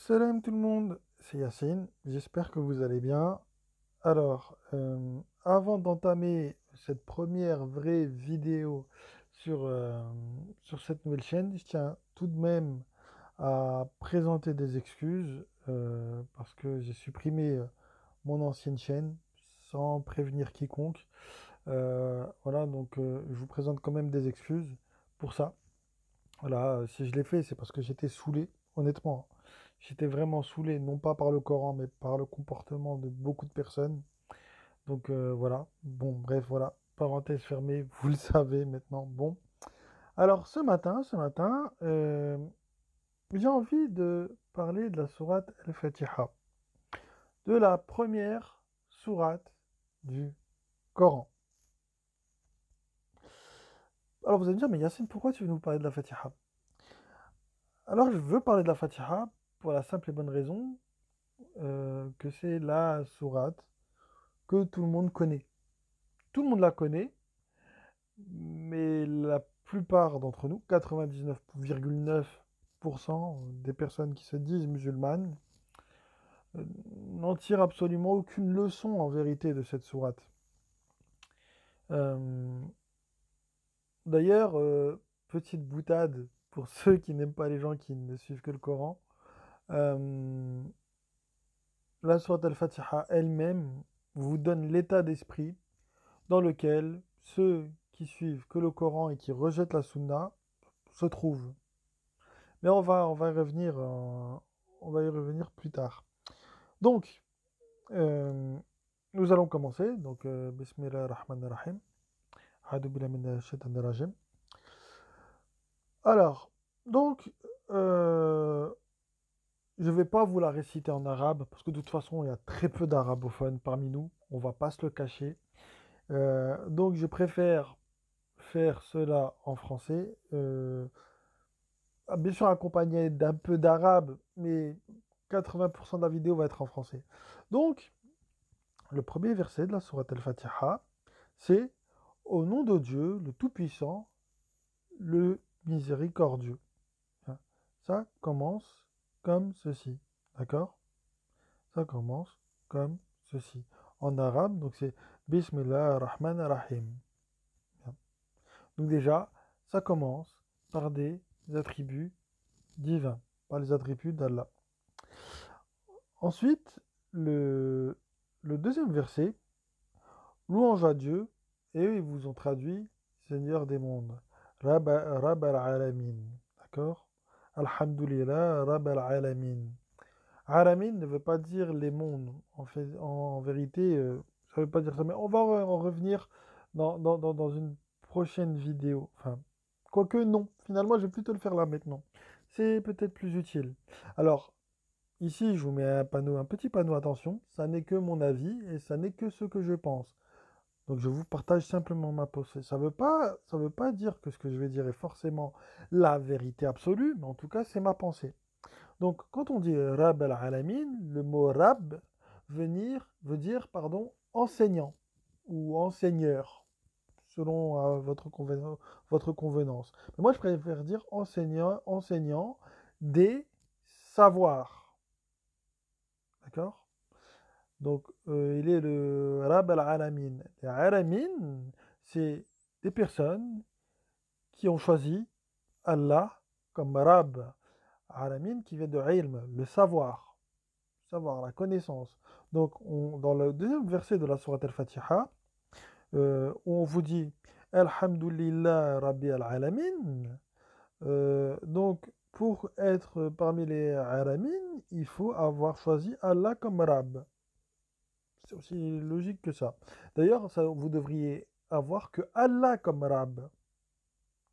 Salam tout le monde, c'est Yacine, j'espère que vous allez bien. Alors, avant d'entamer cette première vraie vidéo sur, sur cette nouvelle chaîne, je tiens tout de même à présenter des excuses parce que j'ai supprimé mon ancienne chaîne sans prévenir quiconque. Voilà, donc je vous présente quand même des excuses pour ça. Voilà, si je l'ai fait, c'est parce que j'étais saoulé, honnêtement. J'étais vraiment saoulé, non pas par le Coran, mais par le comportement de beaucoup de personnes. Donc voilà, bon, bref, voilà, parenthèse fermée, vous le savez maintenant. Bon, alors ce matin, j'ai envie de parler de la sourate Al-Fatiha, de la première sourate du Coran. Alors vous allez me dire, mais Yacine, pourquoi tu veux nous parler de la Fatiha? Alors je veux parler de la Fatiha pour la simple et bonne raison que c'est la sourate que tout le monde connaît. Tout le monde la connaît, mais la plupart d'entre nous, 99,9% des personnes qui se disent musulmanes, n'en tirent absolument aucune leçon en vérité de cette sourate. Euh, D'ailleurs, petite boutade pour ceux qui n'aiment pas les gens qui ne suivent que le Coran, euh, la sourate Al-Fatiha elle-même vous donne l'état d'esprit dans lequel ceux qui suivent que le Coran et qui rejettent la Sunna se trouvent. Mais on va y revenir, on va y revenir plus tard. Donc, euh, nous allons commencer. Donc, Bismillah ar-Rahman ar-Rahim. A'udhu billahi minash shaitanir rajim. Alors, donc, euh, je ne vais pas vous la réciter en arabe, parce que de toute façon, il y a très peu d'arabophones parmi nous. On va pas se le cacher. Donc, je préfère faire cela en français. Bien sûr accompagné d'un peu d'arabe, mais 80% de la vidéo va être en français. Donc, le premier verset de la sourate Al-Fatiha, c'est au nom de Dieu, le Tout-Puissant, le Miséricordieux. Hein. Ça commence comme ceci. D'accord? Ça commence comme ceci. En arabe, donc c'est Bismillah ar-Rahman ar-Rahim. Bien. Donc déjà, ça commence par des attributs divins, par les attributs d'Allah. Ensuite, le deuxième verset, louange à Dieu, et eux, ils vous ont traduit Seigneur des mondes, Rab al-Alamin, d'accord? Alhamdulillah, Rab al-Alamin. Alamin ne veut pas dire les mondes, en vérité, ça ne veut pas dire ça, mais on va en revenir dans une prochaine vidéo. Enfin, quoique non, finalement, je vais plutôt le faire là maintenant. C'est peut-être plus utile. Alors, ici, je vous mets un panneau, un petit panneau, attention, ça n'est que mon avis et ça n'est que ce que je pense. Donc je vous partage simplement ma pensée. Ça veut pas dire que ce que je vais dire est forcément la vérité absolue, mais en tout cas, c'est ma pensée. Donc quand on dit Rab al-Alamin, le mot Rab veut dire pardon, enseignant ou enseigneur, selon votre convenance. Mais moi, je préfère dire enseignant, enseignant des savoirs. D'accord? Donc, il est le Rab al-Alamin. Les Alamin, c'est des personnes qui ont choisi Allah comme Rab. Alamin qui vient de ilm, le savoir, la connaissance. Donc, dans le deuxième verset de la sourate Al-Fatiha, où on vous dit Alhamdulillah Rabbi al-Alamin, donc, pour être parmi les Alamin, il faut avoir choisi Allah comme Rab. C'est aussi logique que ça. D'ailleurs, vous devriez avoir que Allah comme Rab,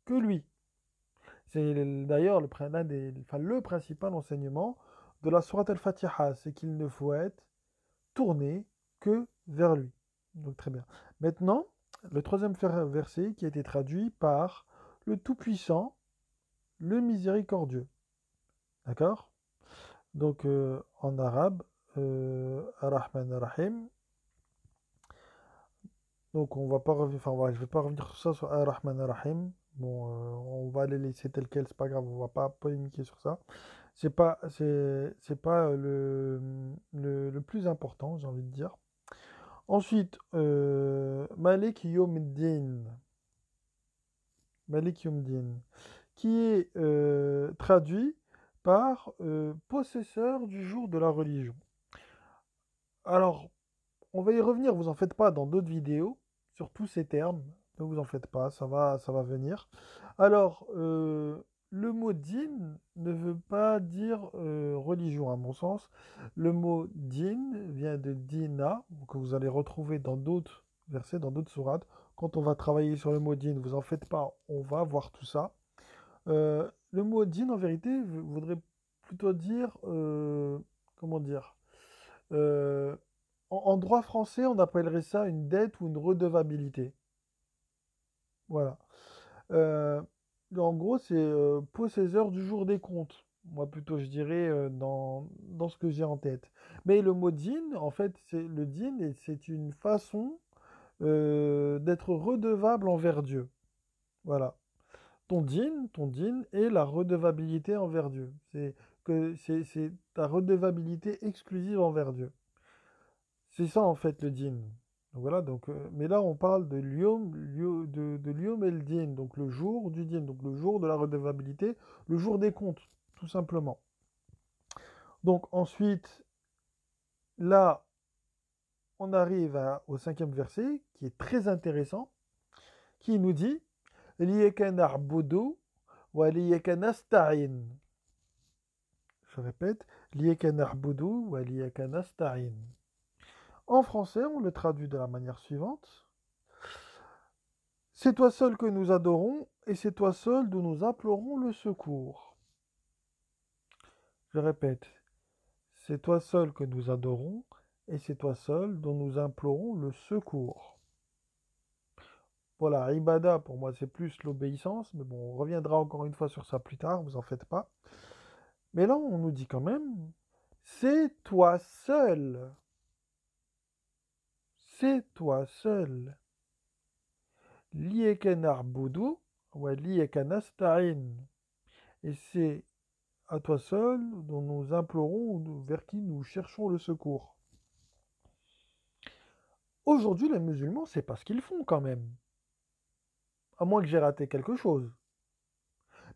que lui. C'est d'ailleurs le principal enseignement de la sourate Al-Fatiha, c'est qu'il ne faut être tourné que vers lui. Donc très bien. Maintenant, le troisième verset qui a été traduit par le Tout-Puissant, le Miséricordieux. D'accord? Donc en arabe, Ar-Rahman Ar-Rahim. Donc on va pas revenir, enfin je vais pas revenir sur ça sur Ar-Rahman Ar-Rahim. Bon, on va les laisser tel quel, c'est pas grave, on va pas polémiquer sur ça. c'est pas le plus important, j'ai envie de dire. Ensuite, Malik Yawmiddin. Malik Yawmiddin, qui est traduit par possesseur du jour de la religion. Alors, on va y revenir, vous en faites pas, dans d'autres vidéos, sur tous ces termes. Ne vous en faites pas, ça va venir. Alors, le mot din ne veut pas dire religion, à mon sens. Le mot din vient de dina, que vous allez retrouver dans d'autres versets, dans d'autres sourates. Quand on va travailler sur le mot din, vous en faites pas, on va voir tout ça. Le mot din, en vérité, voudrait plutôt dire, comment dire, euh, en droit français, on appellerait ça une dette ou une redevabilité. Voilà. Euh, En gros, c'est possesseur du jour des comptes. Moi, plutôt, je dirais dans ce que j'ai en tête. Mais le mot din, en fait, c'est le din, et c'est une façon d'être redevable envers Dieu. Voilà. Ton din est la redevabilité envers Dieu. C'est ta redevabilité exclusive envers Dieu. C'est ça en fait le din. Donc voilà, donc, mais là on parle de l'yom el din, donc le jour du din, donc le jour de la redevabilité, le jour des comptes, tout simplement. Donc ensuite, là, on arrive au cinquième verset, qui est très intéressant, qui nous dit Liyaka na'budu wa liyaka nasta'in. Je répète, Liyaka na'budu wa liyaka nasta'in. En français, on le traduit de la manière suivante. C'est toi seul que nous adorons, et c'est toi seul dont nous implorons le secours. Je répète, c'est toi seul que nous adorons, et c'est toi seul dont nous implorons le secours. Voilà, ibada, pour moi, c'est plus l'obéissance, mais bon, on reviendra encore une fois sur ça plus tard, vous en faites pas. Mais là, on nous dit quand même, c'est toi seul. C'est toi seul. Liyeka na'budu wa liyeka nasta'in. Et c'est à toi seul dont nous implorons ou vers qui nous cherchons le secours. Aujourd'hui, les musulmans, c'est pas ce qu'ils font quand même. À moins que j'ai raté quelque chose.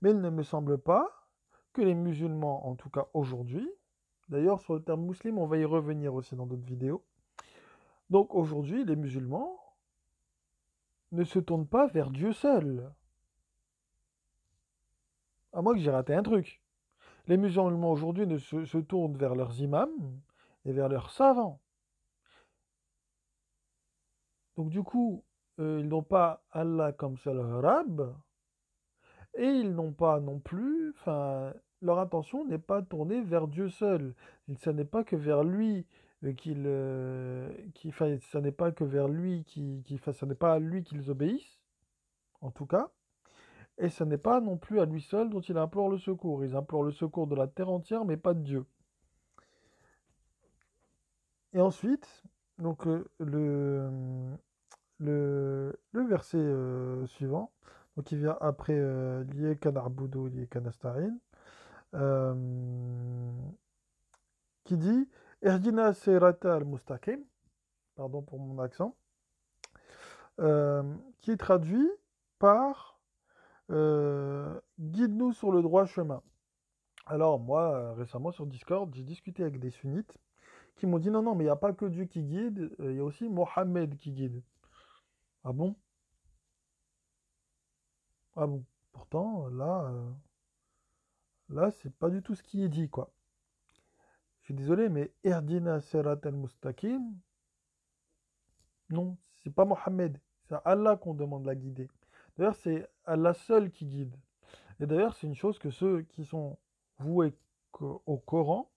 Mais il ne me semble pas que les musulmans, en tout cas aujourd'hui, d'ailleurs sur le terme musulman, on va y revenir aussi dans d'autres vidéos. Donc aujourd'hui, les musulmans ne se tournent pas vers Dieu seul. À moins que j'ai raté un truc. Les musulmans aujourd'hui ne se tournent vers leurs imams et vers leurs savants. Donc du coup, ils n'ont pas Allah comme seul Rabb, et ils n'ont pas non plus, enfin, leur attention n'est pas tournée vers Dieu seul. Ce n'est pas que vers lui enfin, ce n'est pas que vers lui enfin, ce n'est pas à lui qu'ils obéissent, en tout cas, et ce n'est pas non plus à lui seul dont ils implorent le secours. Ils implorent le secours de la terre entière, mais pas de Dieu. Et ensuite, donc le verset suivant, donc il vient après Lieka na'budu, Lieka nasta'in, euh, qui dit Ihdina sirata al-mustaqim, pardon pour mon accent, qui est traduit par Guide-nous sur le droit chemin. Alors moi, récemment sur Discord, j'ai discuté avec des sunnites qui m'ont dit non, non, mais il n'y a pas que Dieu qui guide, il y a aussi Mohammed qui guide. Ah bon? Ah bon? Pourtant, là, c'est pas du tout ce qui est dit, quoi. Je suis désolé, mais Erdina Serat al-Mustaqim, non, c'est pas Mohammed. C'est à Allah qu'on demande la guider. D'ailleurs, c'est Allah seul qui guide. Et d'ailleurs, c'est une chose que ceux qui sont voués au Coran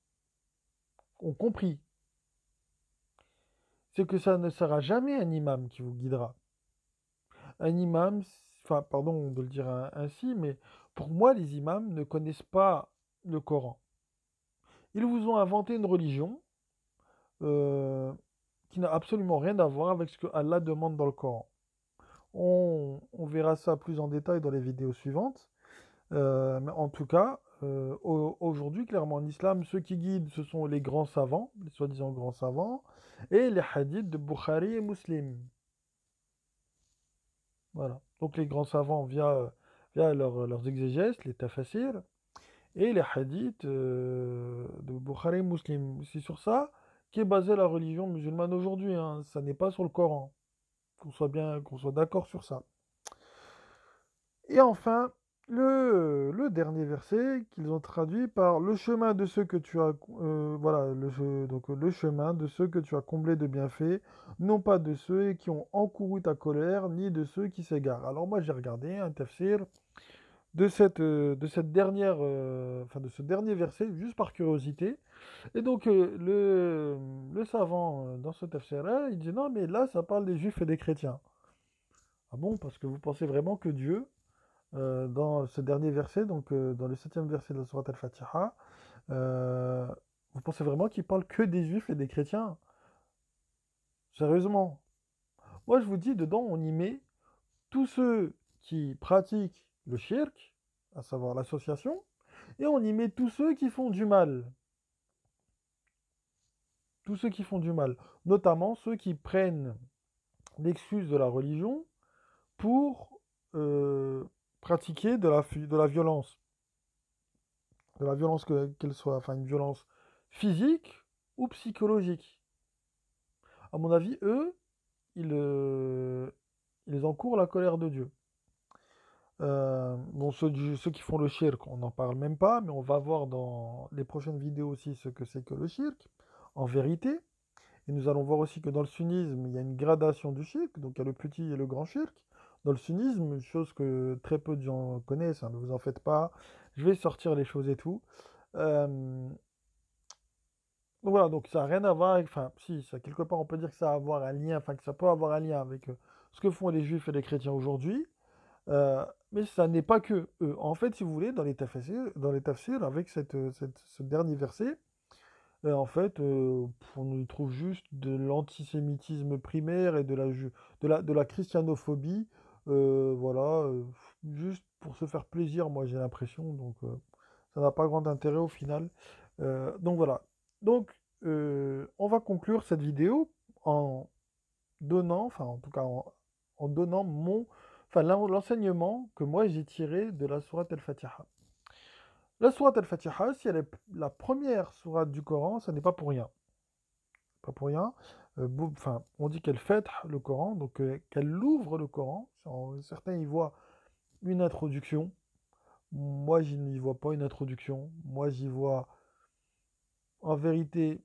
ont compris. C'est que ça ne sera jamais un imam qui vous guidera. Un imam, enfin, pardon de le dire ainsi, mais pour moi, les imams ne connaissent pas le Coran. Ils vous ont inventé une religion euh, qui n'a absolument rien à voir avec ce que Allah demande dans le Coran. On verra ça plus en détail dans les vidéos suivantes. Mais en tout cas, Aujourd'hui, clairement, en islam, ceux qui guident, ce sont les grands savants, les soi-disant grands savants, et les hadiths de Bukhari et Muslim. Voilà. Donc les grands savants via leurs exégèses, les tafasirs, et les hadiths de Bukhari et Muslim. C'est sur ça qu'est basée la religion musulmane aujourd'hui, hein. Ça n'est pas sur le Coran. Qu'on soit d'accord sur ça. Et enfin, le dernier verset qu'ils ont traduit par le chemin de ceux que tu as, voilà, donc le chemin de ceux que tu as comblés de bienfaits, non pas de ceux qui ont encouru ta colère, ni de ceux qui s'égarent. Alors moi j'ai regardé un tafsir de cette dernière, enfin de ce dernier verset, juste par curiosité. Et donc le savant dans ce tafsir-là, il dit non mais là ça parle des juifs et des chrétiens. Ah bon, parce que vous pensez vraiment que Dieu dans ce dernier verset, donc dans le septième verset de la sourate Al-Fatiha, euh, vous pensez vraiment qu'il parle que des juifs et des chrétiens? Sérieusement. Moi, je vous dis, dedans, on y met tous ceux qui pratiquent le shirk, à savoir l'association, et on y met tous ceux qui font du mal. Tous ceux qui font du mal. Notamment ceux qui prennent l'excuse de la religion pour pratiquer de la violence. De la violence qu'elle soit, enfin une violence physique ou psychologique. À mon avis, eux, ils encourent la colère de Dieu. Bon, ceux qui font le shirk, on n'en parle même pas, mais on va voir dans les prochaines vidéos aussi ce que c'est que le shirk, en vérité. Et nous allons voir aussi que dans le sunnisme, il y a une gradation du shirk, donc il y a le petit et le grand shirk. Dans le sunnisme, une chose que très peu de gens connaissent, hein, ne vous en faites pas, je vais sortir les choses et tout. Euh, Donc voilà, donc ça n'a rien à voir avec, enfin, si, ça, quelque part, on peut dire que ça a à avoir un lien, enfin, que ça peut avoir un lien avec ce que font les juifs et les chrétiens aujourd'hui, mais ça n'est pas que eux. En fait, si vous voulez, dans les tafsirs, avec ce dernier verset, en fait, on y trouve juste de l'antisémitisme primaire et de la christianophobie, voilà, juste pour se faire plaisir, moi j'ai l'impression, donc ça n'a pas grand intérêt au final. Donc voilà. Donc, on va conclure cette vidéo en donnant, enfin en tout cas en donnant enfin l'enseignement que moi j'ai tiré de la sourate Al-Fatiha. La sourate Al-Fatiha, si elle est la première sourate du Coran, ça n'est pas pour rien. Pas pour rien. Enfin, on dit qu'elle fête le Coran, donc qu'elle ouvre le Coran. Certains y voient une introduction. Moi, je n'y vois pas une introduction. Moi, j'y vois en vérité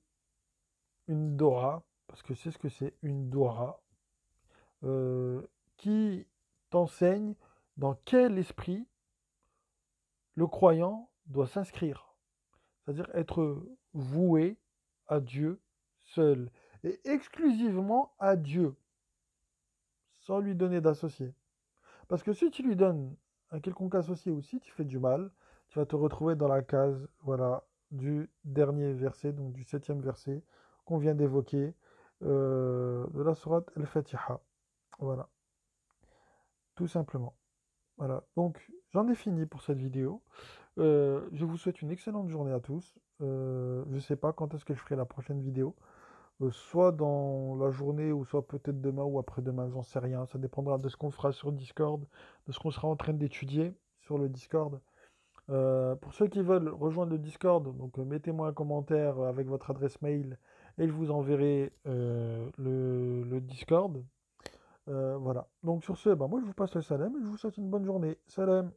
une Dora, parce que c'est ce que c'est une Dora, euh, qui t'enseigne dans quel esprit le croyant doit s'inscrire. C'est-à-dire être voué à Dieu seul et exclusivement à Dieu, sans lui donner d'associé. Parce que si tu lui donnes un quelconque associé ou si tu fais du mal, tu vas te retrouver dans la case, voilà, du dernier verset, donc du septième verset qu'on vient d'évoquer de la sourate Al-Fatiha. Voilà, tout simplement. Voilà, donc j'en ai fini pour cette vidéo. Je vous souhaite une excellente journée à tous. Je ne sais pas quand est-ce que je ferai la prochaine vidéo. Soit dans la journée, ou soit peut-être demain ou après-demain, j'en sais rien. Ça dépendra de ce qu'on fera sur Discord, de ce qu'on sera en train d'étudier sur le Discord. Pour ceux qui veulent rejoindre le Discord, donc mettez-moi un commentaire avec votre adresse mail et je vous enverrai le Discord. Voilà. Donc sur ce, bah, moi je vous passe le salam et je vous souhaite une bonne journée. Salam.